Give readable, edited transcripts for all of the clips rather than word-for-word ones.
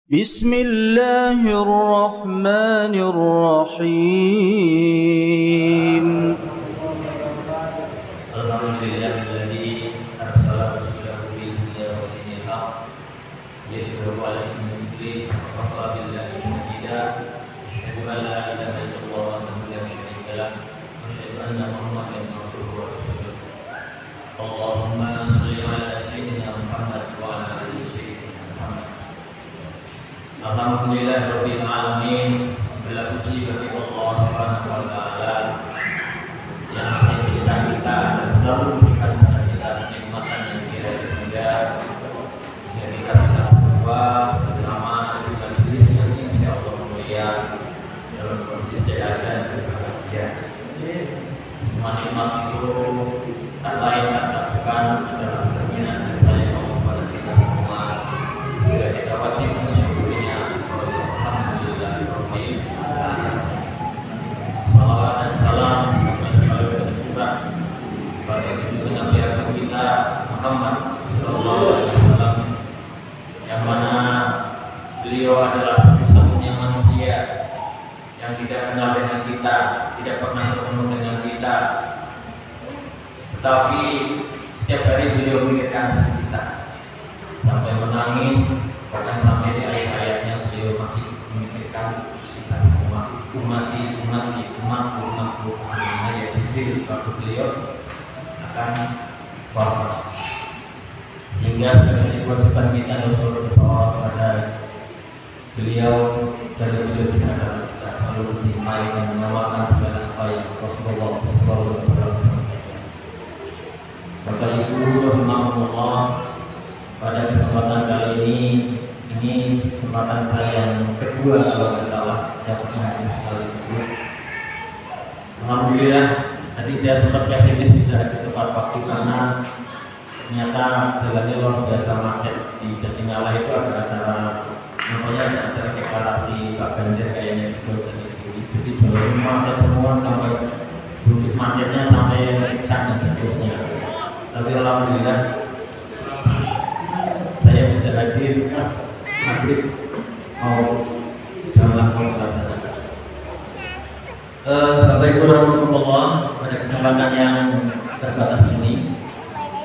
بسم الله الرحمن الرحيم الحمد لله الذي أرسل رسوله بالهدى ودين الحق ليظهره على الدين كله وكفى بالله شهيدا أشهد أن لا إله إلا الله وحده لا شريك له وأشهد أن محمدا عبده ورسوله اللهم صل على سيدنا محمد وعلى آل سيدنا محمد. Alhamdulillahirabbil alamin. Segala puji bagi Allah Subhanahu wa taala yang masih memberikan kita dan selalu memberikan kepada kita kenikmatan yang tiada terhingga sehingga kita bisa bersua bersama di majelis yang insyaallah mulia dalam kondisi sehat dan berbahagia. Semua nikmat itu tak lain tak bukan adalah cerminan dan sayang Allah kepada kita semua sehingga kita wajib mensyukurinya. Alhamdulillahirabbil alamin. Salawat dan salam semoga selalu tercurah pada junjungan Nabi Agung kita Muhammad sallallahu alaihi wasallam yang mana beliau adalah satu-satunya manusia yang tidak kenal dengan kita, tidak pernah bertemu dengan kita, tetapi setiap hari beliau memikirkan nasib kita sampai menangis, bahkan sampai di akhir hayatnya beliau masih memikirkan kita semua. Umatku ya Jibril waktu beliau akan wafat, sehingga sudah jadi kewajiban kita untuk bersolat kepada beliau dari beliau tidak ada kita selalu mencintai dan mengamalkan segala apa yang Rasulullah SAW sampaikan. Bapak Ibu rahimahullah, pada kesempatan kali ini kesempatan saya yang kedua kalau nggak salah, saya pernah hadir sekali kedua. Alhamdulillah, tadi saya sempat pesimis bisa di tepat waktu karena ternyata jalannya luar biasa macet. Di Jatinangor itu ada acara, namanya ada acara deklarasi Pak Ganjar kayaknya di Bojan itu. Jadi jalan macet semua sampai bukit macetnya sampai puncak dan seterusnya. Tapi alhamdulillah saya bisa hadir pas maghrib mau jalan mau melaksanakan. Bapak Ibu rahimahullah, pada kesempatan yang terbatas ini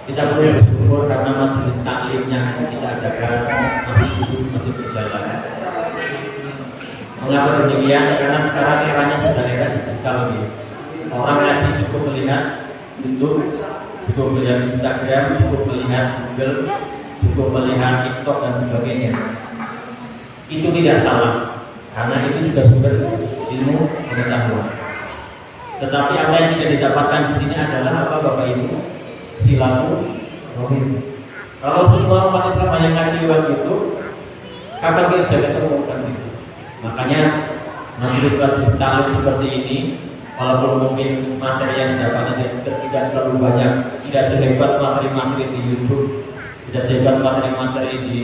kita perlu bersyukur karena majelis taklim yang kita adakan masih berjalan. Mengapa demikian? Karena sekarang eranya sudah era digital nih. Orang ngaji cukup melihat YouTube, cukup melihat Instagram, cukup melihat Google, cukup melihat TikTok dan sebagainya. Itu tidak salah, karena itu juga sumber ilmu pengetahuan. Tetapi apa yang tidak didapatkan di sini adalah apa Bapak Ibu? Silaturahim. Kalau semua umat Islam hanya ngaji lewat itu, kapan kita ketemu kan itu? Makanya majelis taklim seperti ini, walaupun mungkin materi yang didapatkan tidak terlalu banyak, tidak sehebat materi-materi di YouTube, tidak sehebat materi-materi di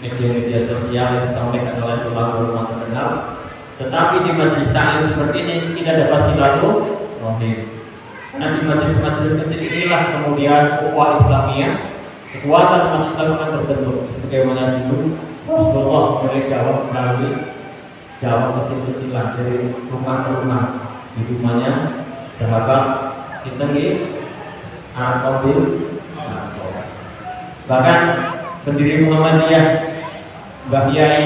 media-media sosial yang disampaikan oleh ulama terkenal, tetapi di majelis taklim seperti ini kita dapat silaturahim. Karena di majelis-majelis kecil inilah kemudian ukhuwah Islamiyah, kekuatan umat Islam akan terbentuk. Sebagaimana dulu Rasulullah mulai dakwah melalui dakwah kecil-kecilan dari rumah ke rumah. Di rumahnya sahabat Sintengi Al-Qabil, bahkan pendiri Muhammadiyah Mbah Yai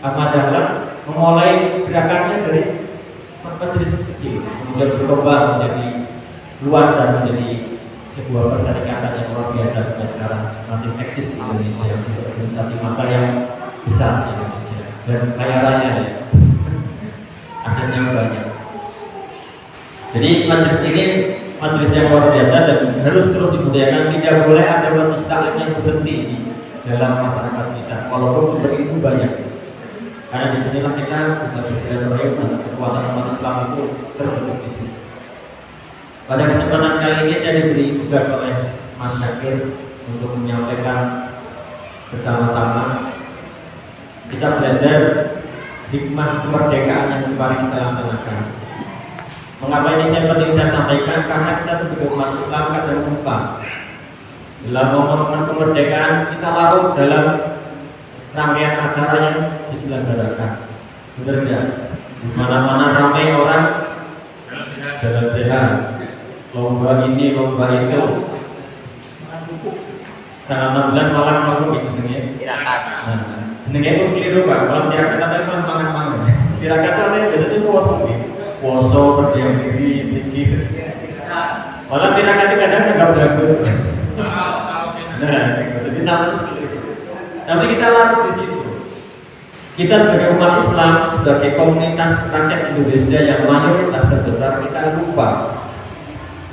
Ahmad Dahlan memulai gerakannya dari majelis kecil, kemudian berkembang menjadi luas dan menjadi sebuah perserikatan yang luar biasa sampai sekarang masih eksis di Indonesia, organisasi massa yang besar di Indonesia dan kaya raya ya, asetnya banyak. Jadi majelis ini majelis yang luar biasa dan harus terus dibudayakan. Tidak boleh ada majelis taklim yang berhenti di dalam masyarakat kita, walaupun sumber ilmu banyak. Karena di sinilah kita bisa bersilaturahim dan kekuatan umat Islam itu terbentuk di sini. Pada kesempatan kali ini saya diberi tugas oleh Mas Syakir untuk menyampaikan bersama-sama kita belajar hikmah kemerdekaan yang kemarin kita laksanakan. Mengapa ini penting saya sampaikan? Karena kita sebagai umat Islam kadang lupa dalam momen-momen kemerdekaan kita larut dalam rangkaian acara yang diselenggarakan. Benar nggak? Di mana-mana ramai orang jalan sehat, lomba ini, lomba itu. Tanggal 16 malam mau di jenenge tirakat. Nah, jenenge itu keliru Pak. Kalau tirakat apa itu mangan-mangan. Tirakat itu artinya biasanya puasa gitu. Puasa berdiam diri, zikir. Malah tirakat itu kadang nggak berlaku. Nah, jadi namanya seperti itu. Tapi kita larut di situ. Kita sebagai umat Islam, sebagai komunitas rakyat Indonesia yang mayoritas terbesar, kita lupa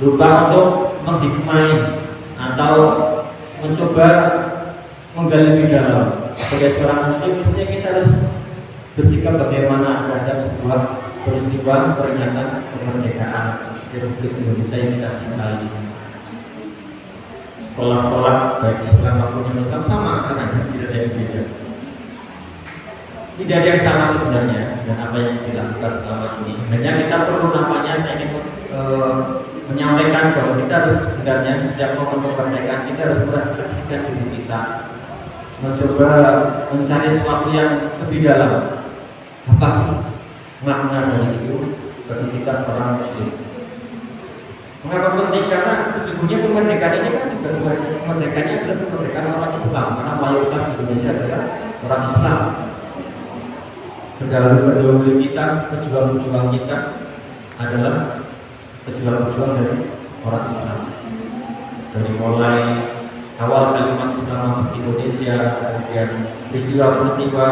untuk menghikmati atau mencoba menggali lebih dalam. Sebagai seorang muslim, mestinya kita harus bersikap bagaimana terhadap sebuah peristiwa peringatan kemerdekaan Republik Indonesia yang kita cintai. Sekolah-sekolah baik Islam maupun non-Islam sama sekarang, tidak ada yang beda. Tidak ada yang sama sebenarnya dengan apa yang dilakukan selama ini. Hanya kita perlu namanya, saya ingin menyampaikan bahwa kita harus sebenarnya sejak momen kemerdekaan kita harus merefleksikan diri kita, mencoba mencari sesuatu yang lebih dalam. Apa sih makna dari itu bagi kita seorang muslim? Mengapa penting? Karena sesungguhnya kemerdekaan ini kan juga kemerdekaannya adalah kemerdekaan orang Islam, karena mayoritas Indonesia adalah orang Islam. Pendahulu kita, pejuang-pejuang kita adalah pejuang-pejuang dari orang Islam. Dari mulai awal kalimat Islam masuk ke Indonesia, kemudian peristiwa-peristiwa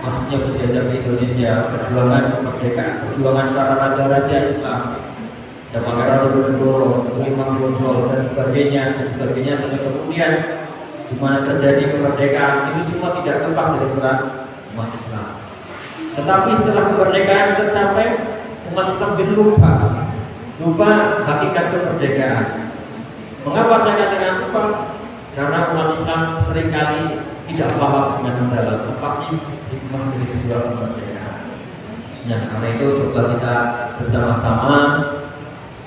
masuknya penjajah ke Indonesia, perjuangan kemerdekaan, perjuangan para raja-raja Islam, dan Pangeran Diponegoro, Imam Bonjol dan sebagainya, sampai kemudian di mana terjadi kemerdekaan, itu semua tidak lepas dari peran umat Islam. Tetapi setelah kemerdekaan tercapai, umat Islam lupa hakikat kemerdekaan. Mengapa saya katakan lupa? Karena umat Islam seringkali tidak paham dengan mendalam apa sih hikmah dari sebuah kemerdekaan. Nah, karena itu coba kita bersama-sama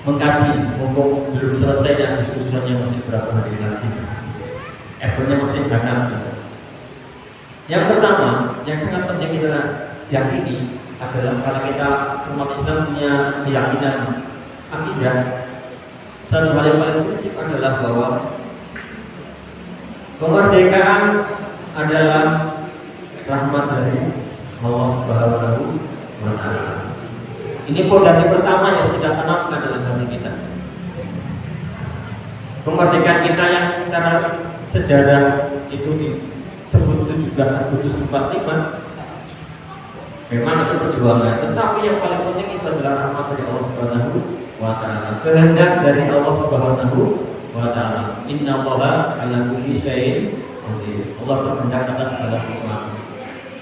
mengkaji, mumpung belum selesai dan diskusinya masih berapa hari lagi. Effortnya masih banyak. Yang pertama, yang sangat penting kita yakini adalah karena kita umat Islam punya keyakinan akidah. Satu hal yang paling prinsip adalah bahwa kemerdekaan adalah rahmat dari Allah Subhanahu wa Ta'ala. Ini fondasi pertama yang kita tanamkan dalam hati kita. Kemerdekaan kita yang secara sejarah itu disebut 17 Agustus 45. Memang itu perjuangan, tetapi yang paling penting itu adalah rahmat dari Allah Subhanahu wa Ta'ala. Kehendak dari Allah Subhanahu wa Ta'ala. Innallaha ala kulli syai'in qadir. Allah berkehendak atas segala sesuatu.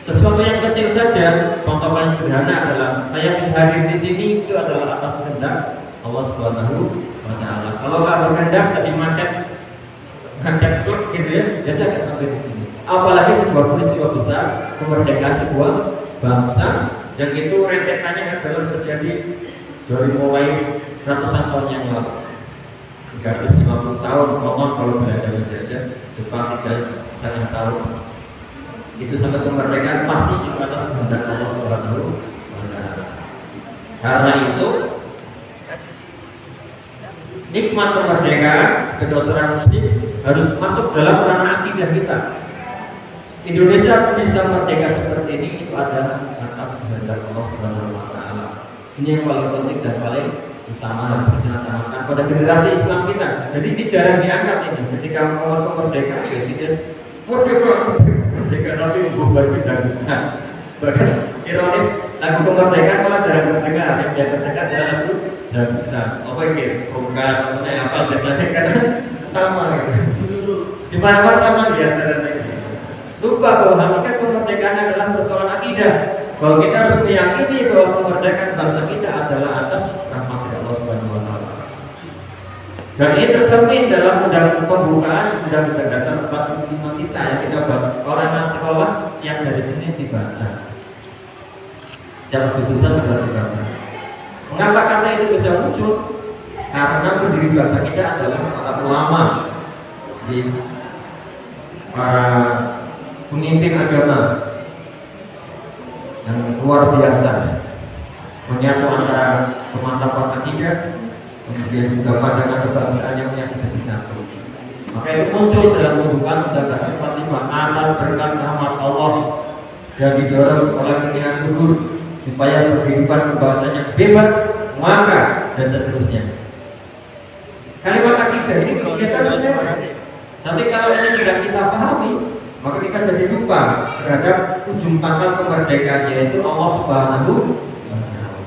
Sesuatu yang kecil saja, contoh paling sederhana adalah saya bisa hadir di sini, itu adalah atas kehendak Allah Subhanahu wa Ta'ala. Kalau nggak berkehendak tadi macet klub gitu ya, biasa nggak sampai di sini. Apalagi sebuah peristiwa besar, kemerdekaan sebuah bangsa, yang itu rentetannya adalah terjadi dari mulai ratusan tahun yang lalu. 350 tahun, ngomong kalau Belanda menjajah Jepang 3,5 tahun. Itu sampai kemerdekaan pasti itu atas kehendak Allah Subhanahu wa Ta'ala. Karena itu nikmat kemerdekaan sebagai seorang muslim harus masuk dalam ranah akidah kita. Indonesia bisa merdeka seperti ini itu adalah atas kehendak Allah Subhanahu wa Ta'ala. Ini yang paling penting dan paling utama harus kita tanamkan pada generasi Islam kita. Jadi ini jarang diangkat ini. Ketika mau kemerdekaan ya sudah merdeka tapi bubar dan bahkan ironis lagu kemerdekaan malah jarang terdengar. Yang dia terdengar adalah lagu dan apa ini bukan apa biasanya kan sama gitu. Di mana sama biasa dan lupa bahwa hakikat kemerdekaan adalah persoalan akidah. Bahwa kita harus meyakini bahwa kemerdekaan bangsa kita adalah atas rahmat dari Allah Subhanahu wa Ta'ala. Dan ini tercermin dalam undang pembukaan Undang-Undang Dasar 45 kita yang kita baca oleh anak sekolah yang dari sini dibaca. Setiap Agustusan sudah dibaca. Mengapa kata itu bisa muncul? Karena pendiri bangsa kita adalah para ulama, para pemimpin agama yang luar biasa, menyatu antara pemantapan akidah, kemudian juga pandangan kebangsaan yang menjadi satu. Maka itu muncul dalam pembukaan Undang-Undang 45 atas berkat rahmat Allah dan didorong oleh keinginan luhur supaya kehidupan kebangsanya bebas, maka dan seterusnya. Kalimat akidah ini biasa saja, tapi kalau ini tidak kita pahami, maka kita jadi lupa terhadap ujung pangkal kemerdekaan, yaitu Allah Subhanahu wa Ta'ala.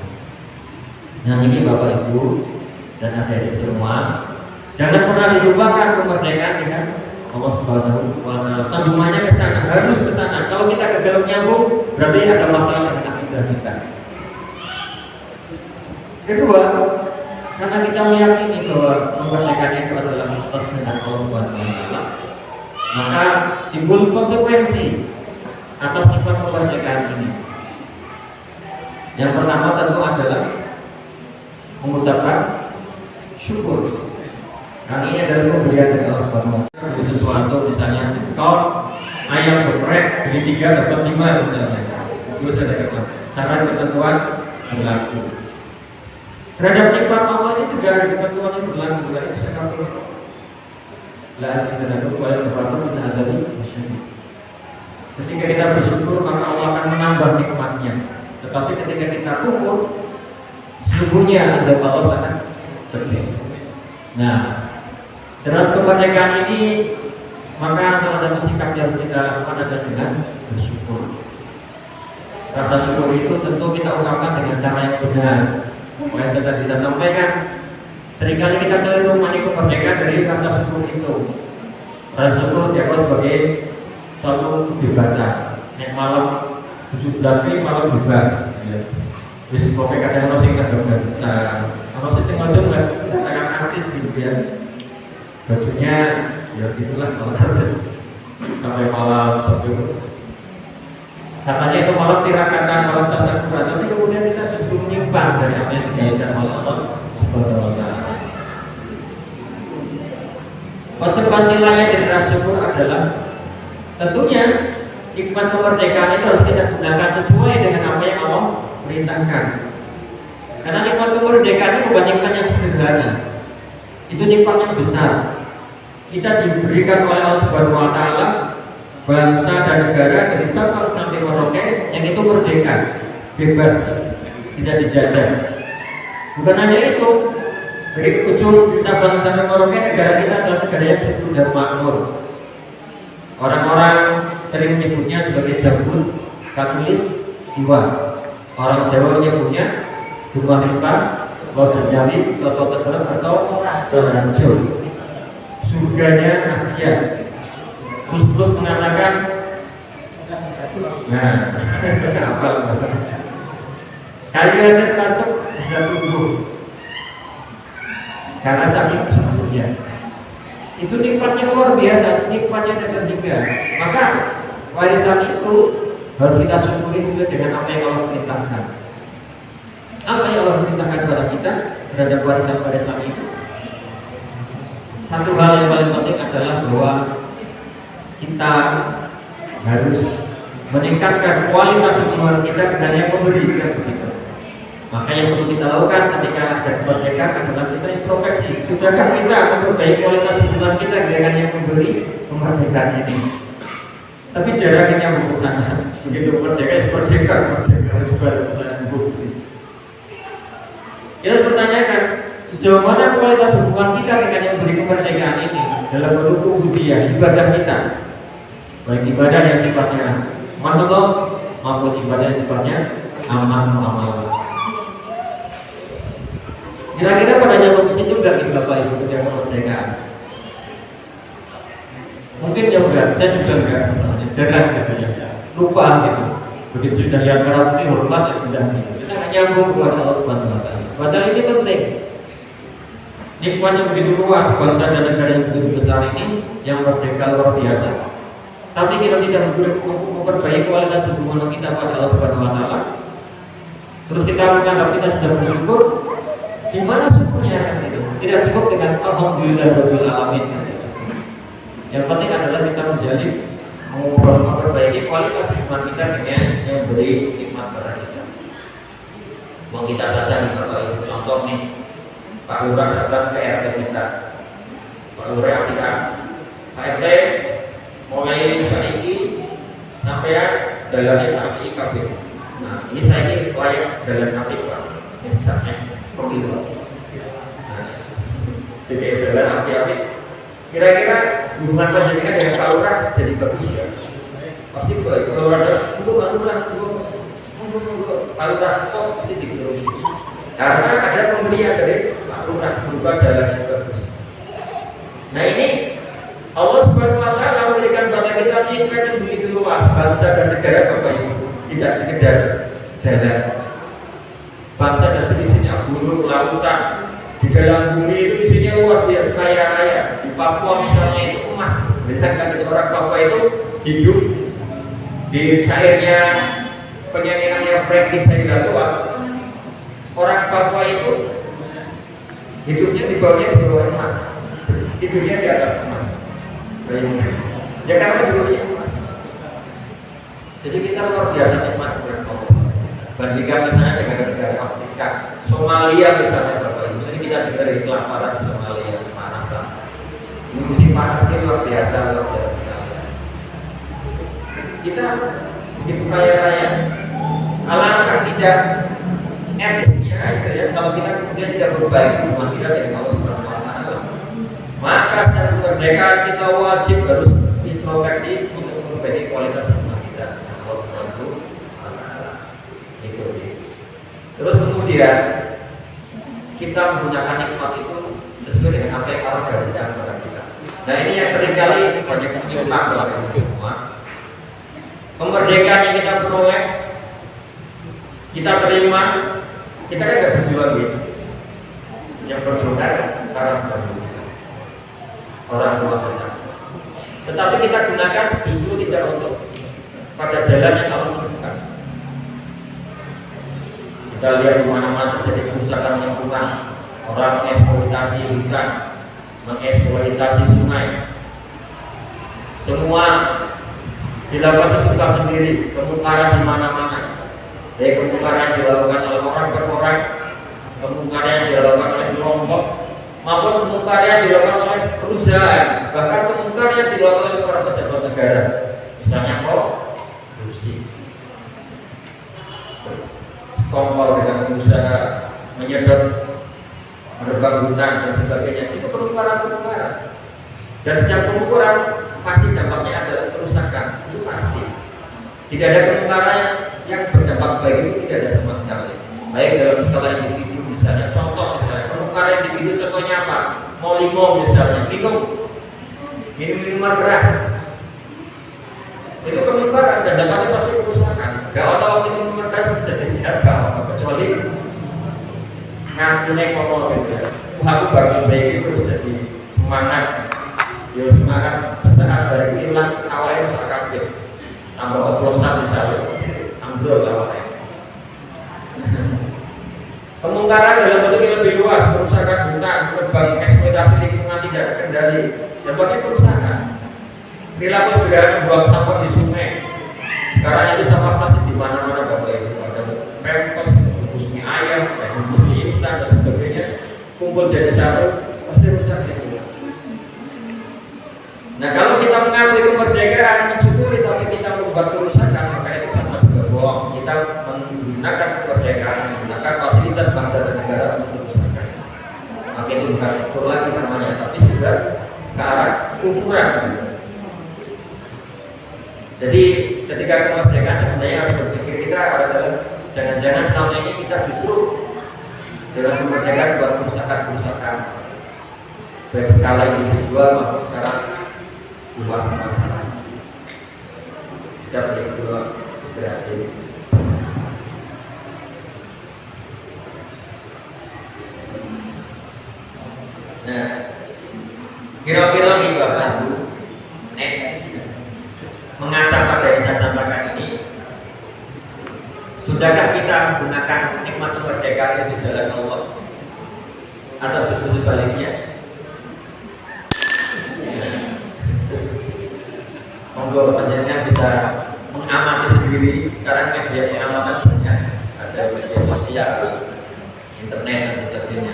Nah ini Bapak Ibu dan adik-adik semua, jangan pernah dilupakan kemerdekaan dengan Allah Subhanahu wa Ta'ala. Sambungannya ke sana, harus ke sana. Kalau kita gagal menyambung, berarti ada masalah dengan akidah kita. Kedua, karena kita meyakini bahwa kemerdekaan itu adalah atas dengan Allah Subhanahu wa Ta'ala, maka timbul konsekuensi atas nikmat kemerdekaan ini. Yang pertama tentu adalah mengucapkan syukur. Karena ini adalah pemberian dari Allah Subhanahu wa Ta'ala. Sesuatu misalnya diskon ayam geprek beli 3 dapat 5 misalnya. Itu saya katakan syarat ketentuan berlaku. Terhadap nikmat Allah ini juga ada ketentuan yang berlaku. Dari syukur la asyhadu wa la ilaha illa ketika kita bersyukur maka Allah akan menambah nikmatnya. Tetapi ketika kita kufur, sesungguhnya ada Allah sangat pedih. Nah, dalam kemerdekaan ini maka salah satu sikap yang harus kita lakukan adalah dengan bersyukur. Rasa syukur itu tentu kita ungkapkan dengan cara yang benar. Yang saya tadi kita sampaikan, seringkali kita keliru menikmati kemerdekaan dari rasa syukur itu. Rasa syukur dianggap sebagai suatu kebebasan. Nek malam 17 Mei malam bebas. Wis pokoke kadang ono sing kadang ono sing aja enggak akan artis gitu ya. Bajunya ya gitulah kalau sampai malam sampai katanya itu malam tirakatan malam tasyakuran, tapi kemudian kita justru menyimpang dari apa yang dijelaskan oleh Allah Subhanahu wa Ta'ala. Konsekuensi lain dari rasa syukur adalah tentunya nikmat kemerdekaan itu harus kita gunakan sesuai dengan apa yang Allah perintahkan. Karena nikmat kemerdekaan itu kebanyakan yang sederhana, itu nikmat yang besar. Kita diberikan oleh Allah Subhanahu wa Ta'ala bangsa dan negara dari Sabang sampai Merauke yang itu merdeka, bebas, tidak dijajah. Bukan hanya itu, dari ujung Sabang sampai Merauke negara kita adalah negara yang subur dan makmur. Orang-orang sering menyebutnya sebagai Zabur, Katulis, Iwa. Orang Jawa menyebutnya Rumah Limpah, Lojong Jawi, Toto Tegelem atau Joranjo. Surganya Asia. Terus mengatakan, nah, apa? Kali saya tancap bisa tumbuh. Karena saking suburnya. Itu nikmatnya luar biasa, nikmatnya dapat juga. Maka warisan itu harus kita syukuri sesuai dengan apa yang Allah perintahkan. Apa yang Allah perintahkan kepada kita terhadap warisan-warisan itu? Satu hal yang paling penting adalah bahwa kita harus meningkatkan kualitas hubungan kita dengan yang memberi, kan begitu. Maka yang perlu kita lakukan ketika ada kemerdekaan adalah kita introspeksi. Sudahkah kita memperbaiki kualitas hubungan kita dengan yang memberi kemerdekaan ini? Tapi jaraknya yang besar. Begitu merdeka, merdeka harus berusaha bukti. Kita bertanyakan, sejauh mana kualitas hubungan kita dengan yang memberi kemerdekaan ini dalam bentuk ubudiyah, ibadah kita, baik ibadah yang sifatnya makhluk maupun ibadah yang sifatnya amal. Kira-kira pada jatuh ke situ nggak nih Bapak Ibu ketika kemerdekaan? Mungkin ya enggak, saya juga enggak, misalnya jarang gitu ya, lupa gitu. Begitu sudah lihat merah putih hormat ya sudah gitu. Kita nggak nyambung kepada Allah Subhanahu wa Ta'ala. Padahal ini penting. Nikmatnya begitu luas, bangsa dan negara yang begitu besar ini, yang merdeka luar biasa. Tapi kita tidak memperbaiki kualitas hubungan kita pada Allah Subhanahu wa Ta'ala. Terus kita menganggap kita sudah bersyukur. Di mana syukurnya kan itu? Tidak cukup dengan alhamdulillah rabbil alamin. Yang penting adalah kita menjalin memperbaiki kualitas hubungan kita dengan yang beri nikmat pada kita. Mau kita saja nih Bapak Ibu, contoh nih, Pak Lurah datang ke RT kita. Pak Lurah aplikasi Pak RT mulai saiki sampai dalamnya tapi kabeh. Nah, ini saya ini layak dalam apik Pak. Caranya pemilu. Nah, jadi dalam apik. Kira-kira hubungan panjenengan dengan Pak Lurah jadi bagus ya? Pasti baik. Kalau ada, Pak Lurah, Pak Lurah kok pasti dikeluarkan. Karena ada pemberian dari Pak Lurah berupa jalan yang bagus. Nah ini Allah Subhanahu Wa Taala memberikan kepada kita nikmat yang begitu luas, bangsa dan negara Bapak Ibu, tidak sekedar jalan. Bangsa dan seisinya, gunung, lautan, di dalam bumi itu isinya luar biasa kaya raya. Di Papua misalnya itu emas. Lihat orang Papua itu hidup di syairnya penyanyi namanya Frankie Sailatua. Orang Papua itu hidupnya di bawah emas, tidurnya di atas emas. Ya karena di bawahnya emas. Jadi kita luar biasa nikmat dengan Allah. Bandingkan misalnya dengan negara Afrika, Somalia misalnya Bapak Ibu. Misalnya kita dengar dari kelaparan di Somalia, panasan. Ini musim panas ini luar biasa sekali. Kita begitu kaya raya. Alangkah tidak etisnya gitu ya, kalau kita kemudian tidak berbagi hubungan kita dengan Allah Subhanahu Wa Taala. Maka secara kemerdekaan kita wajib harus introspeksi untuk memperbaiki kualitas hubungan kita dengan Allah Subhanahu Wa Taala. Itu. Terus kemudian kita menggunakan nikmat itu sesuai dengan apa yang Allah gariskan kepada kita. Nah ini yang seringkali banyak menyimpang dalam semua. Kemerdekaan yang kita peroleh, kita terima, kita kan tidak berjuang gitu. Yang berjuang kan para pendahulu, orang tua kita. Tetapi kita gunakan justru tidak untuk pada jalan yang Allah tentukan. Kita lihat di mana-mana terjadi kerusakan lingkungan, orang mengeksploitasi hutan, mengeksploitasi sungai. Semua dilakukan sesuka sendiri, kemungkaran di mana-mana. Dari kemungkaran yang dilakukan oleh orang per orang, kemungkaran yang dilakukan oleh kelompok, maupun kemungkaran yang dilakukan oleh perusahaan, bahkan kemungkaran yang dilakukan oleh para pejabat negara. Misalnya korupsi, sekongkol dengan pengusaha, menyedot, menerbang hutan dan sebagainya. Itu kemungkaran-kemungkaran. Dan setiap kemungkaran pasti dampaknya adalah kerusakan, itu pasti. Tidak ada kemungkaran yang berdampak baik itu tidak ada sama sekali. Baik dalam skala individu misalnya, contoh misalnya kemungkaran individu contohnya apa? Molimo misalnya, minuman keras. Itu kemungkaran dan dampaknya pasti kerusakan. Gak tahu minuman keras menjadi sehat gak kecuali ngantunya kosong gitu ya. Aku baru baik itu terus jadi semangat. Yo semangat sesaat dari itu hilang, awalnya rusak kabeh. Tambah oplosan misalnya, ambrol awalnya. Kemungkaran dalam bentuk yang lebih luas, kerusakan hutan, penerbang eksploitasi lingkungan tidak terkendali, dampaknya kerusakan. Perilaku sederhana membuang sampah di sungai. Sekarang itu sampah plastik di mana-mana Bapak Ibu. Ada pempes, bungkus mie ayam, bungkus mie instan dan sebagainya, kumpul jadi satu, pasti rusak ya. Nah kalau kita mengakui kemerdekaan, mensyukuri, tapi kita membuat kerusakan, maka itu sama juga bohong. Kita menggunakan kemerdekaan, menggunakan fasilitas bangsa dan negara untuk kerusakan. Maka itu bukan ukur lagi namanya, tapi sudah ke arah ukuran. Jadi ketika kemerdekaan sebenarnya harus berpikir kita adalah jangan-jangan selama ini kita justru dengan kemerdekaan buat kerusakan-kerusakan baik skala individual maupun sekarang luas masalah. Kita beri kedua istirahat dulu. Nah, kira-kira nih Bapak Ibu, mengaca pada yang saya sampaikan ini, sudahkah kita menggunakan nikmat kemerdekaan itu jalan Allah, atau justru sebaliknya? monggo panjenengan bisa mengamati sendiri. Sekarang media pengamatan banyak, ada media sosial, internet dan sebagainya.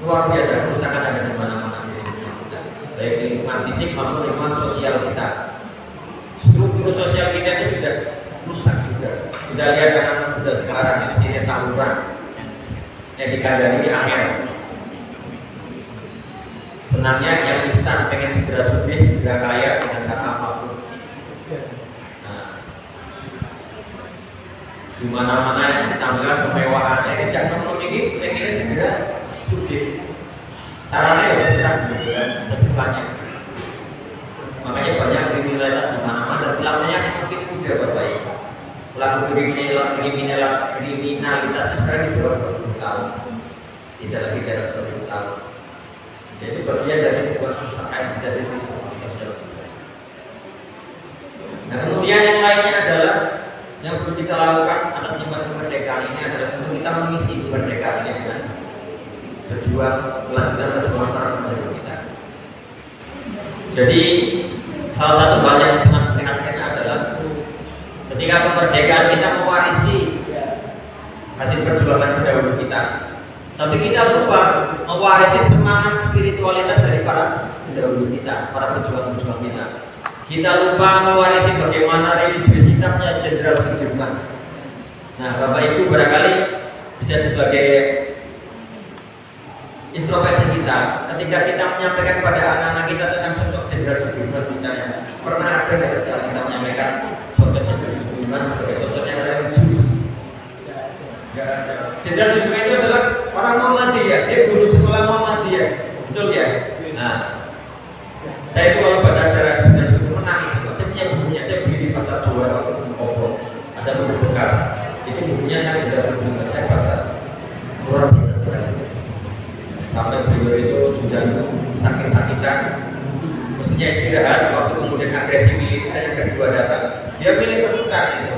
Luar biasa kerusakan ada di mana-mana di lingkungan kita, baik di lingkungan fisik maupun lingkungan sosial kita. Struktur sosial kita itu sudah rusak juga. Kita lihat anak-anak muda sekarang di sini tawuran, yang dikandani angin. Senangnya yang instan, pengen segera sukses, segera kaya dengan cara apapun. Nah, di mana-mana yang ditampilkan kemewahan, ini jangan memiliki, pengen segera sukses. Caranya ya terserah gitu kan, sesukanya. Makanya banyak kriminalitas di mana-mana, pelakunya semakin muda Bapak Ibu. Pelaku kriminalitas itu sekarang di bawah 20 tahun, tidak lagi di atas 20 tahun. Jadi bagian dari sebuah kerusakan bisa jadi struktur sosial. Nah kemudian yang lainnya adalah yang perlu kita lakukan atas nama kemerdekaan ini adalah untuk kita mengisi kemerdekaan ini dengan berjuang melanjutkan perjuangan para pendahulu kita. Jadi salah satu hal yang sangat prihatin adalah ketika kemerdekaan kita mewarisi hasil perjuangan pendahulu kita, tapi kita lupa mewarisi semangat spiritualitas dari para pendahulu kita, para pejuang-pejuang kita. Kita lupa mewarisi bagaimana religiusitasnya Jenderal Sudirman. Nah, Bapak Ibu barangkali bisa sebagai introspeksi kita, ketika kita menyampaikan kepada anak-anak kita tentang sosok Jenderal Sudirman misalnya, pernah ada nggak sekarang kita menyampaikan sosok Jenderal Sudirman sebagai sosok yang religius? Nggak ada. Jenderal Sudirman itu adalah orang Muhammadiyah, dia guru sekolah Muhammadiyah, betul ya? Nah, saya itu kalau baca sejarah Jenderal Sudirman menangis. Saya punya bukunya, saya beli di pasar Juara Obor, ada buku bekas, itu bukunya tentang Jenderal Sudirman, saya baca luar biasa sekali. Sampai beliau itu sudah sakit-sakitan, mestinya istirahat, waktu kemudian agresi militer yang kedua datang, dia milih ke hutan itu.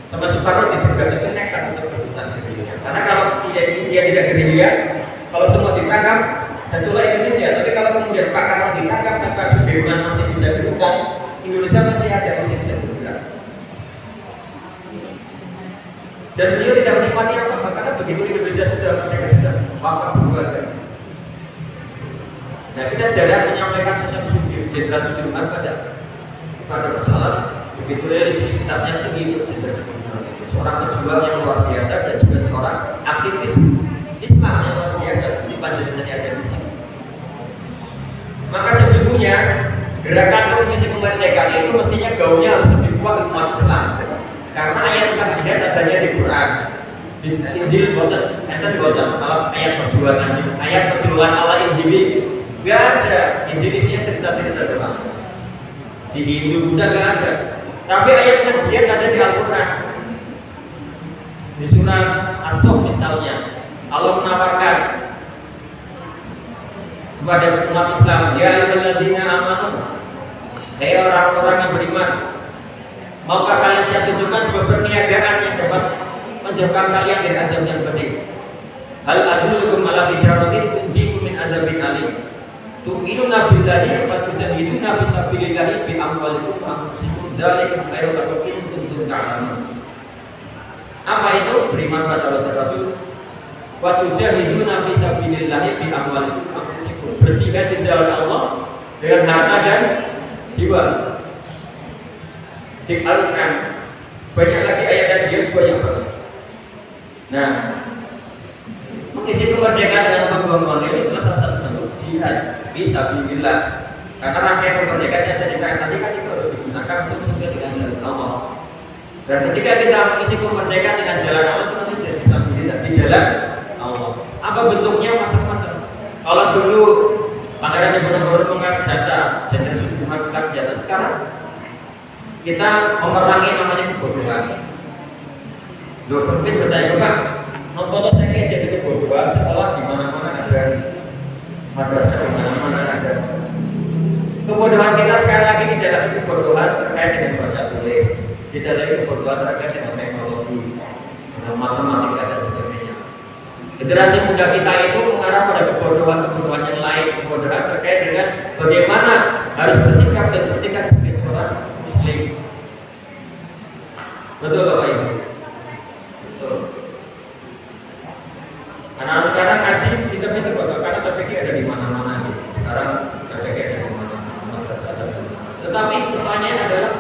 Sama Soekarno dijegat itu nekat untuk ke hutan gerilya. Karena kalau dia tidak gerilya, kalau semua ditangkap, tentulah Indonesia. Tapi kalau kemudian Pak Karno ditangkap, maka Sudirman masih bisa di hutan, Indonesia masih ada, masih bisa bergerak. Dan beliau tidak menikmati apa-apa, karena begitu Indonesia sudah merdeka, sudah wafat duluan. Nah, kita jarang menyampaikan sosok Jenderal Sudirman pada persoalan begitu religiusitasnya tinggi untuk Jenderal Sudirman. Seorang pejuang yang luar biasa dan juga seorang aktivis Islam yang luar biasa seperti panjenengan yang ada di sini. Maka sesungguhnya gerakan untuk mengisi kemerdekaan itu mestinya gaungnya harus lebih kuat umat Islam. Karena ayat tentang jihad adanya di Quran, di Injil boten, enten boten. Kalau ayat perjuangan Allah Injil nggak ada. Injil isinya cerita-cerita doang. Di Hindu Buddha nggak ada. Tapi ayat tentang jihad ada di Al-Quran. Di surah As-Saff misalnya, Allah menawarkan kepada umat Islam, ya ayyuhalladzina amanu, hai orang-orang yang beriman, maukah kalian saya tunjukkan sebuah perniagaan yang dapat menjauhkan kalian dari azab yang pedih? Hal adullukum ala tijaratin tunjikum min adzabin alim. Tu'minuna billahi wa tujahiduna fi sabilillahi bi amwalikum wa anfusikum dzalikum khairul lakum in kuntum ta'lamun. Apa itu? Beriman pada Allah dan Rasul. Wa tujahiduna fi sabilillahi bi amwalikum wa anfusikum. Berjihad di jalan Allah dengan harta dan jiwa. Di Al-Quran banyak lagi ayat jihad, banyak banget. Nah, mengisi kemerdekaan dengan pembangunan ini adalah salah satu bentuk jihad fisabilillah. Karena rangkaian kemerdekaan yang saya ceritakan tadi kan itu harus digunakan untuk sesuai dengan jalan Allah. Dan ketika kita mengisi kemerdekaan dengan jalan Allah itu namanya jihad fisabilillah, di jalan Allah. Apa bentuknya? Macam-macam. Kalau dulu Pangeran Diponegoro mengasih senjata, Jenderal Sudirman bukan senjata. Sekarang kita memerangi namanya kebodohan. Loh, penting bertanya Pak, nopo saya jadi kebodohan sekolah di mana-mana ada, madrasah di mana-mana ada. Kebodohan kita sekali lagi tidak lagi kebodohan terkait dengan baca tulis, tidak lagi kebodohan terkait dengan teknologi, dengan matematika dan sebagainya. Generasi muda kita itu mengarah pada kebodohan yang lain, kebodohan terkait dengan bagaimana harus bersikap dan bertindak sebagai seorang Bapak Ibu? Betul. Anak-anak sekarang ngaji pinter-pinter Bapak, karena TPQ ada di mana-mana nih. Sekarang TPQ ada di mana-mana, madrasah ada di mana-mana. Tetapi pertanyaan adalah,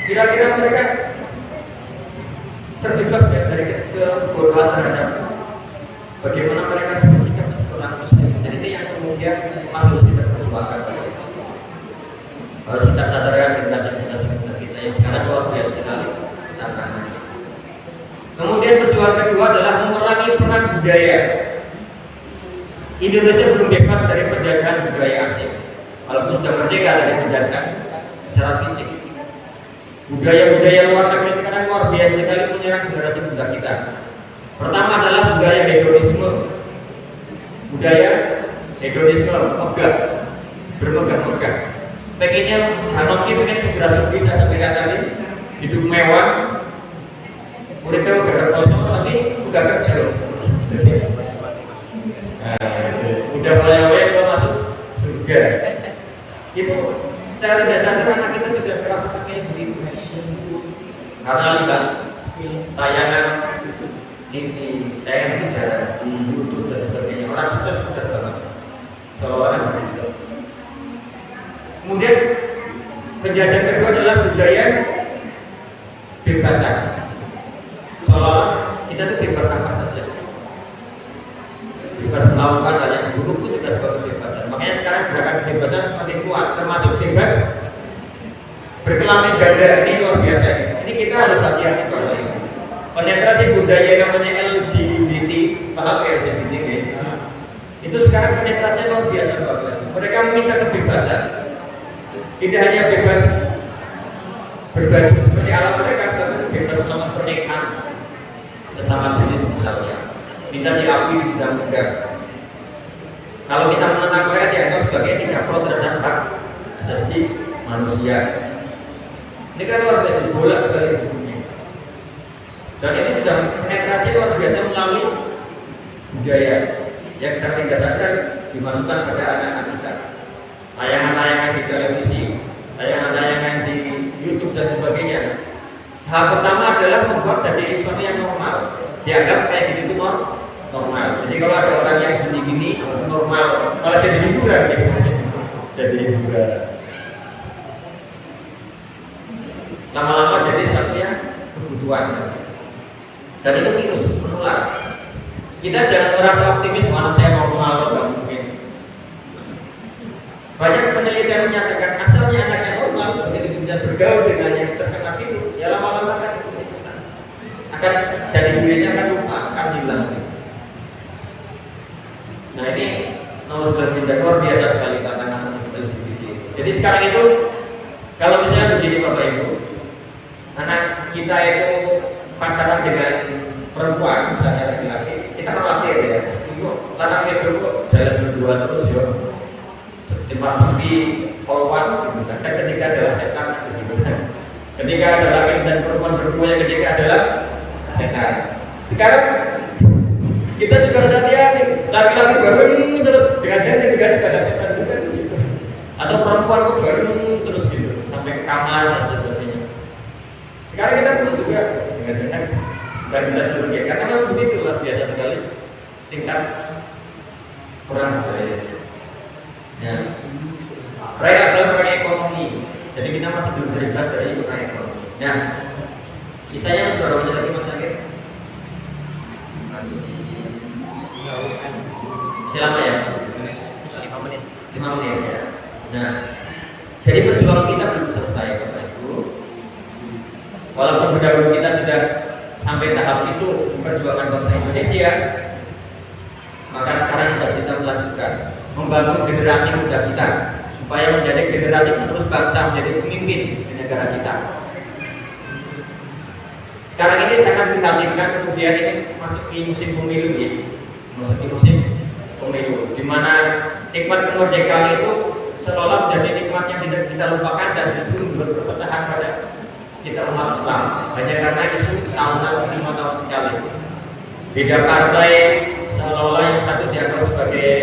kira-kira mereka terbebas dari kebodohan terhadap bagaimana mereka bersikap orang Muslim. Dan itu yang kemudian masuk kita perjuangkan oleh Muslim. Harus kita sadarkan generasi kita yang sekarang luar biasa sekali tantangannya. Kemudian perjuangan kedua adalah memerangi perang budaya. Indonesia belum bebas dari penjajahan budaya asing, walaupun sudah merdeka dari penjajahan secara fisik. Budaya-budaya luar negeri sekarang luar biasa sekali menyerang generasi muda kita. Pertama adalah budaya hedonisme. Budaya hedonisme, megah, bermegah-megah. Pengennya jangan pengen segera sepi, saya sampaikan tadi, hidup mewah, uripnya udah kosong tapi udah kerja. Udah banyak kalau masuk surga. Itu saya tidak sadar anak kita sudah kerasa kayak begitu. Karena lihat tayangan TV, tayangan bicara di YouTube dan sebagainya, orang sukses sudah banget. Seolah-olah begitu. Kemudian penjajah kedua adalah budaya bebasan. Seolah-olah kita itu bebas apa saja, bebas melakukan hal yang buruk itu juga sebagai kebebasan. Makanya sekarang gerakan kebebasan semakin kuat, termasuk bebas berkelamin ganda. Ini luar biasa. Ini kita harus hati-hati kalau ini. Penetrasi budaya yang namanya LGBT, paham LGBT itu sekarang penetrasinya luar biasa banget. Mereka meminta kebebasan. Tidak hanya bebas berbaju seperti alam mereka, bahkan bebas melakukan pernikahan sesama jenis misalnya. Minta diakui di undang-undang. Kalau kita menentang mereka dianggap sebagai tidak pro terhadap hak asasi manusia. Ini kan luar biasa bolak-balik hukumnya. Dan ini sudah penetrasi luar biasa melalui budaya yang saya tidak sadar dimasukkan pada anak-anak kita. Tayangan-tayangan di televisi, tayangan-tayangan di YouTube dan sebagainya. Hal pertama adalah membuat jadi sesuatu yang normal. Dianggap kayak gitu itu normal. Jadi kalau ada orang yang gini-gini normal, malah jadi hiburan gitu. Jadi hiburan. Lama-lama jadi sesuatu yang kebutuhan. Dan itu virus menular. Kita jangan merasa optimis, anak saya normal, tidak mungkin. Banyak penelitian menyatakan asalnya anaknya normal, begitu kemudian bergaul dengan yang terkena itu, ya lama-lama akan ikut-ikutan. Akan jadi dirinya akan lupa, akan hilang. Nah ini nomor luar biasa sekali tantangan untuk LGBT. Jadi sekarang itu kalau misalnya begini Bapak Ibu, anak kita itu pacaran dengan perempuan misalnya laki-laki, kita khawatir ya. Itu lanang itu kok jalan berdua terus ya. Tempat sepi, kolwan, gitu kan. Ketika adalah setan, gitu kan. Ketika ada laki dan perempuan berdua yang ketika adalah setan. Sekarang kita juga harus hati-hati. Laki-laki bareng terus jangan-jangan ketika ada setan juga di situ. Atau perempuan kok bareng terus gitu sampai ke kamar dan sebagainya. Sekarang kita perlu juga jangan-jangan dan kita suruh ya, karena memang begitu luar biasa sekali tingkat kurang budaya. Ya. Raya adalah perang ekonomi. Jadi kita masih belum terbebas dari perang ekonomi. Nah, kisahnya masih berapa menit lagi Mas Akir? Masih lama ya? 5 menit. 5 menit ya. Nah, jadi perjuangan kita belum selesai Bapak Ibu. Walaupun pendahulu kita sudah sampai tahap itu perjuangan bangsa Indonesia, maka sekarang kita melanjutkan membangun generasi muda kita supaya menjadi generasi penerus bangsa, menjadi pemimpin di negara kita. Sekarang ini sangat prihatinkan, kemudian ini masuk ke musim pemilu ya, masuk ke musim pemilu, di mana nikmat kemerdekaan itu seolah menjadi nikmat yang tidak kita lupakan dan justru membuat perpecahan pada kita umat Islam hanya karena isu tahunan 5 tahun sekali. Beda partai seolah-olah yang satu dianggap sebagai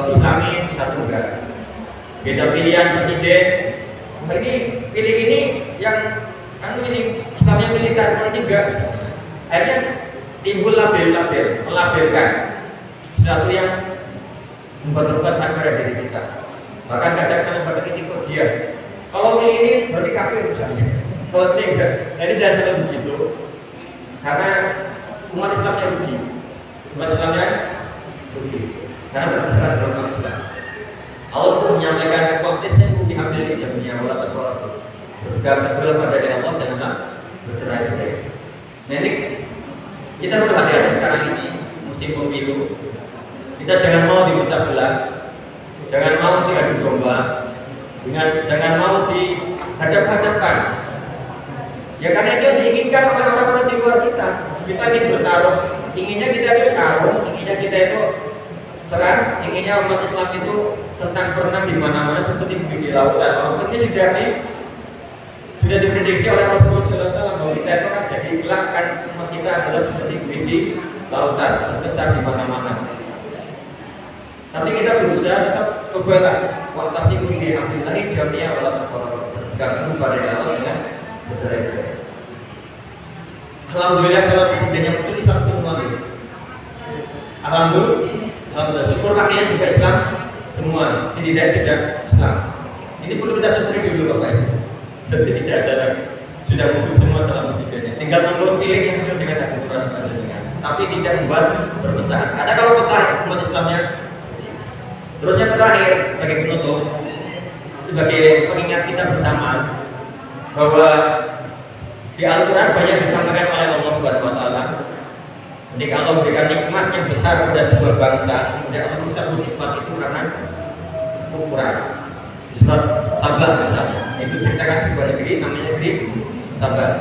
Islami, satu enggak. Beda pilihan presiden. Ini pilih ini yang ini Islamnya enggak misalnya. Akhirnya timbul label-label, melabelkan sesuatu yang membuat sadar diri kita. Bahkan kadang saya berkritik kok dia. Kalau ini berarti kafir misalnya. Kalau ini enggak. Nah, ini jangan sampai begitu. Karena umat Islamnya rugi. Umat Islamnya rugi. Karena berbicara dalam umat Islam. Allah pun menyampaikan konteksnya itu diambil di jamnya wala taqrabu. Berpegang teguh pada Allah janganlah bercerai berai. Nah ini kita perlu hati-hati sekarang ini musim pemilu. Kita jangan mau dipecah belah, jangan mau diadu domba, jangan mau dihadap-hadapkan. Ya karena itu diinginkan oleh orang-orang di luar kita. Kita ingin bertarung, inginnya kita itu tarung, inginnya kita itu serang, inginnya umat Islam itu centang berenang di mana-mana seperti di lautan. Walaupun ini sudah diprediksi oleh Rasulullah SAW bahwa kita itu kan jadi kelak kan umat kita adalah seperti di lautan, terpecah di mana-mana. Tapi kita berusaha tetap cobalah kuantasi kunci Alhamdulillah jamiah wala taqrabu. Bergantung pada Allah dengan bercerai-berai. Alhamdulillah salat presidennya muncul Islam semua gitu. Alhamdulillah syukur rakyatnya juga Islam semua. Setidaknya sudah Islam. Ini perlu kita syukuri dulu Bapak Ibu. Jadi tidak ada sudah muncul semua salat presidennya. Tinggal menurut pilih yang sesuai dengan aturan panjenengan. Tapi tidak membuat perpecahan. Karena kalau pecah umat Islamnya. Terus yang terakhir sebagai penutup, sebagai pengingat kita bersama bahwa di Al-Quran banyak disampaikan oleh Allah Subhanahu Wa Taala. Ketika Allah memberikan nikmat yang besar pada sebuah bangsa, kemudian Allah mencabut nikmat itu karena kekurangan. Di surat Sabah misalnya, itu ceritakan sebuah negeri namanya negeri Sabah.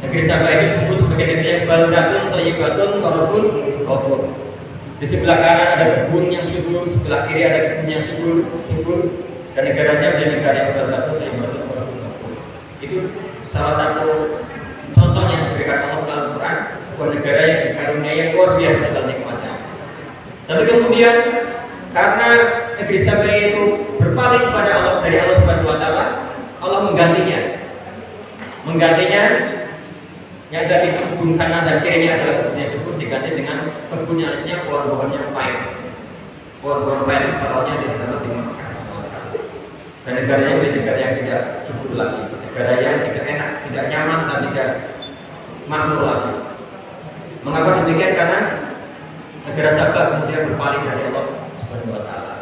Negeri Sabah itu disebut sebagai negeri yang baldatun thayyibatun wa rabbun ghafur. Di sebelah kanan ada kebun yang subur, sebelah kiri ada kebun yang subur, dan negaranya menjadi negara yang baldatun thayyibatun wa rabbun ghafur. Itu salah satu contoh yang diberikan Allah dalam Al-Quran, sebuah negara yang dikaruniai yang luar biasa dalam nikmatnya. Tapi kemudian karena negeri Sabah itu berpaling kepada Allah dari Allah Subhanahu Wa Taala, Allah menggantinya yang dari kebun kanan dan kirinya adalah kebun yang subur diganti dengan kebun yang isinya pohon-pohon yang pahit. Pohon-pohon pahit palaunya tidak dimakan sama sekali. Dan negaranya menjadi negara yang tidak subur lagi, negara yang tidak enak, tidak nyaman dan tidak makmur lagi. Mengapa demikian? Karena negara Sabah kemudian berpaling dari Allah Subhanahu Wa Taala.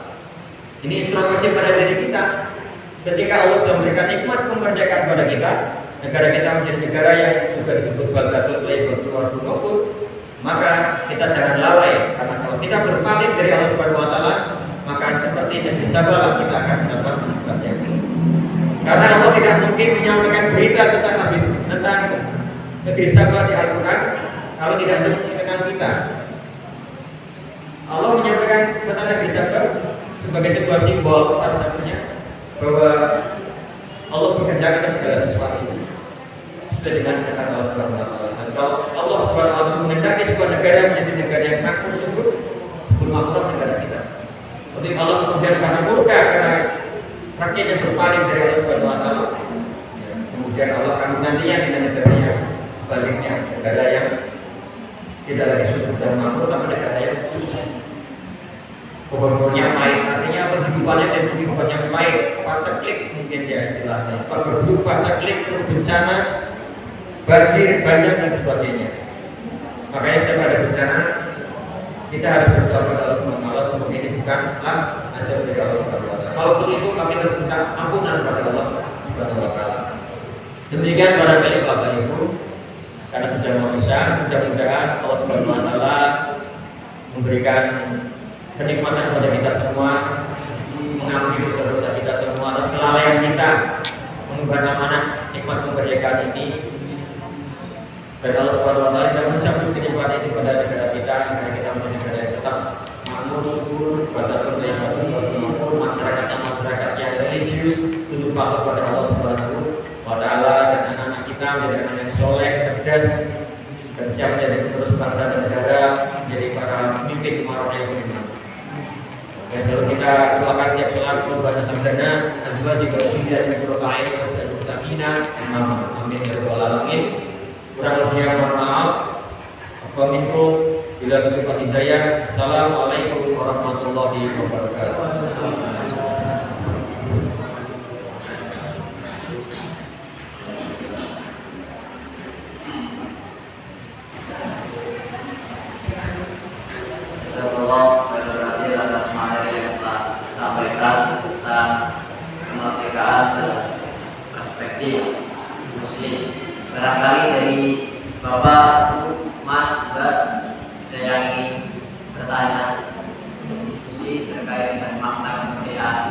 Ini instruksi pada diri kita. Ketika Allah sudah memberikan nikmat kemerdekaan kepada kita, negara kita menjadi negara yang juga disebut baldatun thayyibatun wa rabbun ghafur, maka kita jangan lalai. Karena kalau kita berpaling dari Allah Subhanahu Wa Taala, maka seperti negeri Sabah kita akan mendapat nikmat yang tinggi. Karena Allah tidak mungkin menyampaikan berita tentang negeri Sabah di Al-Quran kalau tidak menyampaikan kita. Allah menyampaikan tentang negeri Sabah sebagai sebuah simbol salah satunya bahwa Allah berkehendak atas segala sesuatu sesuai dengan kata Allah Subhanahu Wa Taala. Dan kalau Allah Subhanahu Wa Taala menghendaki sebuah negara menjadi negara yang makmur subur, bermakmur negara kita. Tapi Allah kemudian karena murka karena rakyatnya berpaling dari Allah Subhanahu Wa Taala, kemudian Allah akan menggantinya dengan negara yang sebaliknya, negara yang tidak lagi subur dan makmur, tapi negara yang susah. Pohon-pohonnya pahit, artinya apa? Hidupannya dan kehidupannya pahit, paceklik mungkin ya istilahnya. Penduduk paceklik, penuh bencana, banjir, banyak dan sebagainya. Makanya setiap ada bencana, kita harus berdoa kepada Allah Subhanahu Wa Taala semoga ini bukanlah hasil dari Allah Subhanahu Wa Taala. Kalaupun itu kami harus minta ampunan kepada Allah Subhanahu Wa Taala. Demikian barangkali Bapak Ibu, karena sudah mau isya, mudah-mudahan Allah Subhanahu Wa Taala memberikan kenikmatan kepada kita semua, mengampuni dosa-dosa kita semua atas kelalaian kita mengemban amanah nikmat kemerdekaan ini. Dan Allah Subhanahu Wa Taala sudah mencabut kenikmatan itu pada negara kita, karena kita menjadi negara yang tetap makmur, subur, baldatun thayyibatun wa rabbun ghafur, masyarakat yang religius, tunduk patuh pada Allah Subhanahu Wa Taala, dan anak-anak kita menjadi anak yang soleh, cerdas, dan siap menjadi penerus bangsa dan negara, menjadi para pemimpin umat yang beriman. Dan selalu kita doakan tiap sholat Rabbana hab lana azwajan wa dhurriyyatan qurrata a'yun waj'alna lil muttaqina imama. Amin ya rabbal alamin. Kurang lebihnya mohon maaf. Assalamualaikum warahmatullahi hidayah. Assalamualaikum warahmatullahi wabarakatuh. Atas materi yang telah disampaikan tentang kemerdekaan dan perspektif muslim. Barangkali dari Bapak, Mas, Mbak, ada yang ingin bertanya, diskusi terkait dengan makna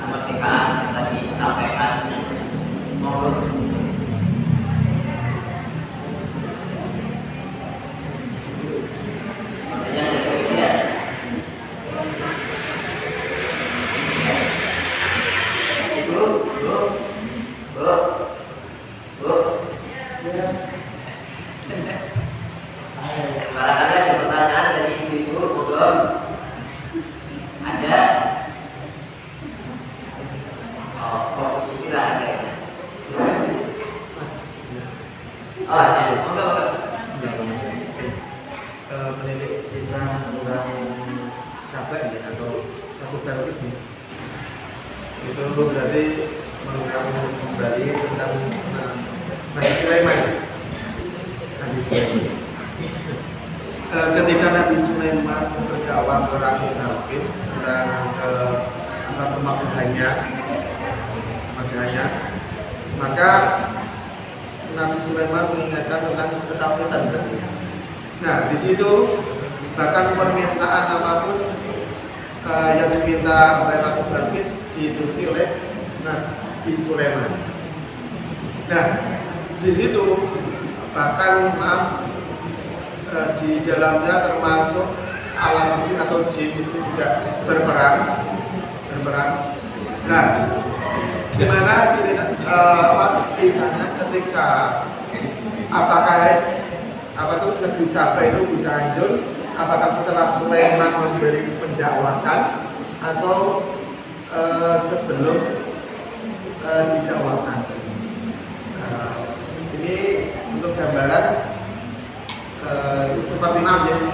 kemerdekaan yang tadi disampaikan. Mohon. Sepertinya cukup ya. Barangkali ada pertanyaan dari ibu-ibu, belum? Ada? Oh, fokus istirahat kayaknya. Oh, ada. Oke. Mendidik desa kurang sabar ya, atau satu pelkis nih. Itu berarti mengulang kembali tentang Nabi Sulaiman. Ketika Nabi Sulaiman berdakwah ke Ratu Balqis tentang kemagahannya, maka Nabi Sulaiman mengingatkan tentang ketakutan. Nah, di situ bahkan permintaan apapun yang diminta oleh Ratu Balqis dituruti oleh Nabi Sulaiman. Nah, di situ bahkan di dalamnya termasuk alam jin atau jin itu juga berperan. Nah, gimana kisahnya ketika apakah negeri Saba itu bisa hancur? Apakah setelah Sulaiman memberi pendakwakan atau sebelum didakwakan? Ini untuk gambaran seperti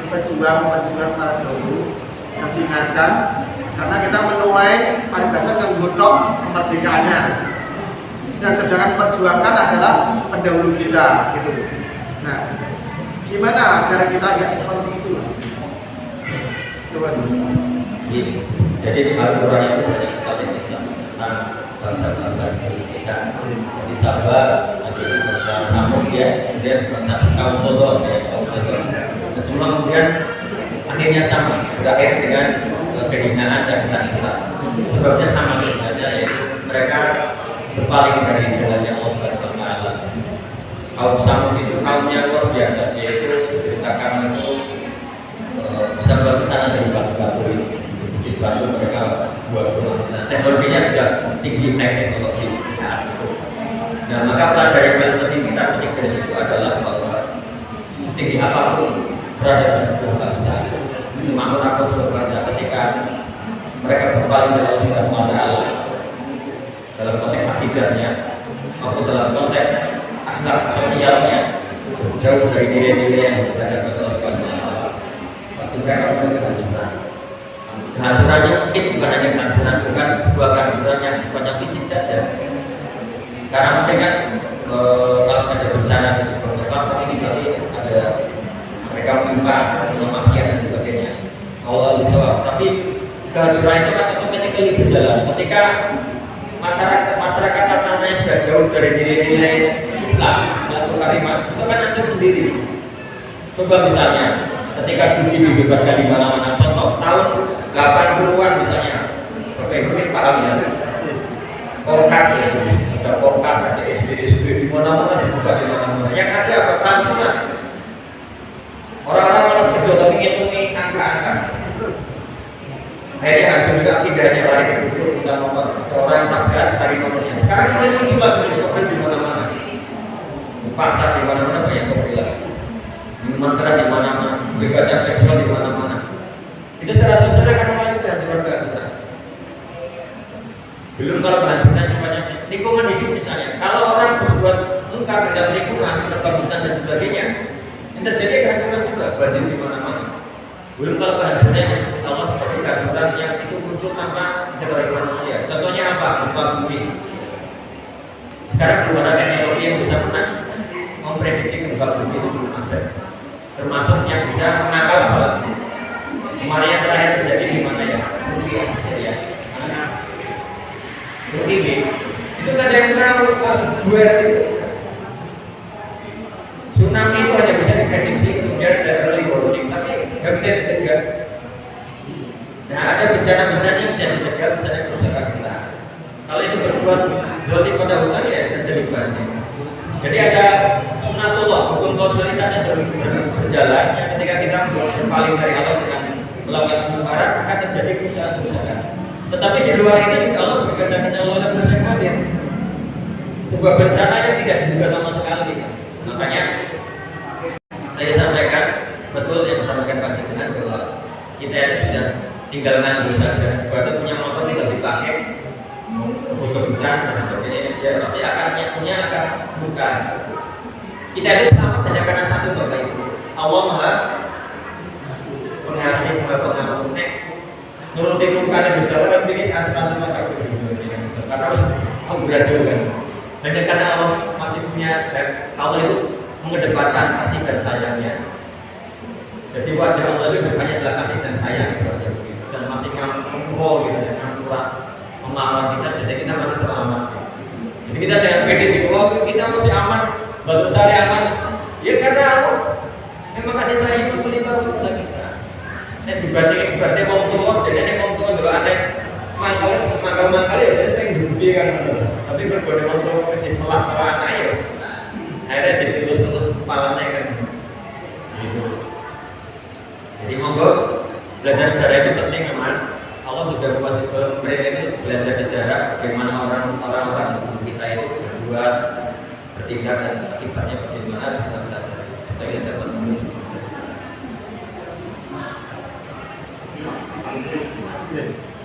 pejuang para dahulu yang diingatkan, karena kita menuai paribasan yang gotong kemerdekaannya, dan sedangkan perjuangkan adalah pendahulu kita, gitu. Nah, gimana agar kita nggak seperti itu? Coba dulu. Jadi di Al-Quran itu banyak sekali kisah tentang bangsa-bangsa seperti kita. Di Sabah ada bangsa Samud ya, kemudian bangsa kaum Sodom ya, semua kemudian akhirnya sama, berakhir dengan kehinaan dan kehancuran. Sebabnya sama sebenarnya, yaitu mereka berpaling dari jalannya Allah Subhanahu wa Ta'ala. Kaum Samud itu kaumnya luar biasa, yaitu ceritakan itu bisa membuat istana dari batu-batu ini. Di batu mereka buat rumah di sana. Teknologinya sudah tinggi teknologi saat itu. Nah, maka pelajaran yang paling penting kita petik dari situ adalah bahwa setinggi apapun peradaban sebuah bangsa, semangat atau sebuah bangsa, ketika mereka berpaling dari Allah Subhanahu wa Ta'ala dalam konteks akidahnya maupun dalam konteks akhlak sosialnya, jauh dari nilai-nilai yang disediakan oleh Allah Subhanahu wa Ta'ala, pasti mereka akan kehancuran. Kehancurannya mungkin bukan hanya kehancuran, bukan sebuah kehancuran yang sifatnya fisik saja. Karena mungkin kan kalau ada bencana di sebuah tempat, ini berarti ada mereka menimpa maksiat dan sebagainya. Allah bisa, tapi kehancuran itu kan automatically berjalan ketika masyarakat tatanannya sudah jauh dari nilai-nilai Islam, Al-Quran Karimah, itu kan hancur sendiri. Coba misalnya ketika judi dibebaskan di mana-mana, contoh tahun 80-an misalnya, mungkin paham ya, Polkas ya, ada Polkas, ada SD di mana-mana, dibuka di mana-mana. Yang ada apa? Kehancuran. Orang-orang malas kerja tapi ngitungi angka-angka. Akhirnya hancur juga akidahnya, lari ke buku, minta nomor. Ada orang yang tak berat cari nomornya. Sekarang mulai muncul lagi mobil di mana-mana. Di pasar di mana-mana banyak mobil. Minuman keras di mana-mana, kebebasan seksual di mana-mana. Itu secara sosial kan mulai kehancuran. Belum kalau kehancuran sifatnya lingkungan hidup misalnya. Kalau orang berbuat mungkar terhadap lingkungan, kebangunan dan sebagainya, Bisa jadi kehancuran juga, banjir di mana-mana. Belum kalau kehancuran yang Allah seperti kehancuran yang itu muncul tanpa intervensi manusia. Contohnya apa? Gempa bumi. Sekarang belum ada teknologi yang bisa memprediksi gempa bumi itu belum ada. Termasuk yang bisa menangkal apalagi. Kemarin yang terakhir terjadi di mana ya? Turki, Syria. Turki itu kan ada yang tahu buat itu. Tsunami itu hanya bisa diprediksi, kemudian ada early warning, tapi nggak bisa dicegah. Nah, ada bencana-bencana yang bisa dicegah, misalnya kerusakan hutan. Kalau itu berbuat zolim pada hutan ya terjadi banjir. Jadi ada sunatullah, hukum kausalitas yang berjalan. Yang ketika kita berpaling dari Allah dengan melakukan kemungkaran akan terjadi kerusakan. Tetapi di luar itu juga Allah berkehendak Allah yang bersekuatir. Sebuah bencana yang tidak diduga sama sekali. Makanya saya sampaikan betul yang disampaikan Pak Jenderal bahwa kita itu sudah tinggal nganggur saja. Bahkan punya motor tinggal dipakai kebutuhan dan sebagainya, ya pasti akan punya akan buka. Kita itu selamat hanya karena satu, Bapak Ibu. Allah Maha Pengasih, Maha Pengampun. Nuruti bukan yang Gusti Allah kan bikin sangat cuma tak karena harus menggradul kan. Hanya karena Allah masih punya, Allah itu mengedepankan kasih dan sayangnya. Jadi wajah Allah itu banyak adalah kasih dan sayang dan masih ngampuro gitu, ngampura memaafkan kita, jadi kita masih selamat. Jadi kita jangan pede juga, kita masih aman, batu sari aman. Ya karena Allah memang kasih sayang itu melimpah kepada kita. Dibanding berarti wong tua, jadinya wong tua dulu aneh mangkal ya saya sering dibudi kan. Tapi berbeda wong tua masih kelas kalau anak ya akhirnya sih terus kepalanya kan gitu. Jadi monggo belajar sejarah itu penting memang. Allah sudah kasih mereka itu belajar sejarah bagaimana orang-orang sebelum kita itu berbuat, bertindak dan akibatnya bagaimana kita belajar supaya kita dapat menilai. Iya.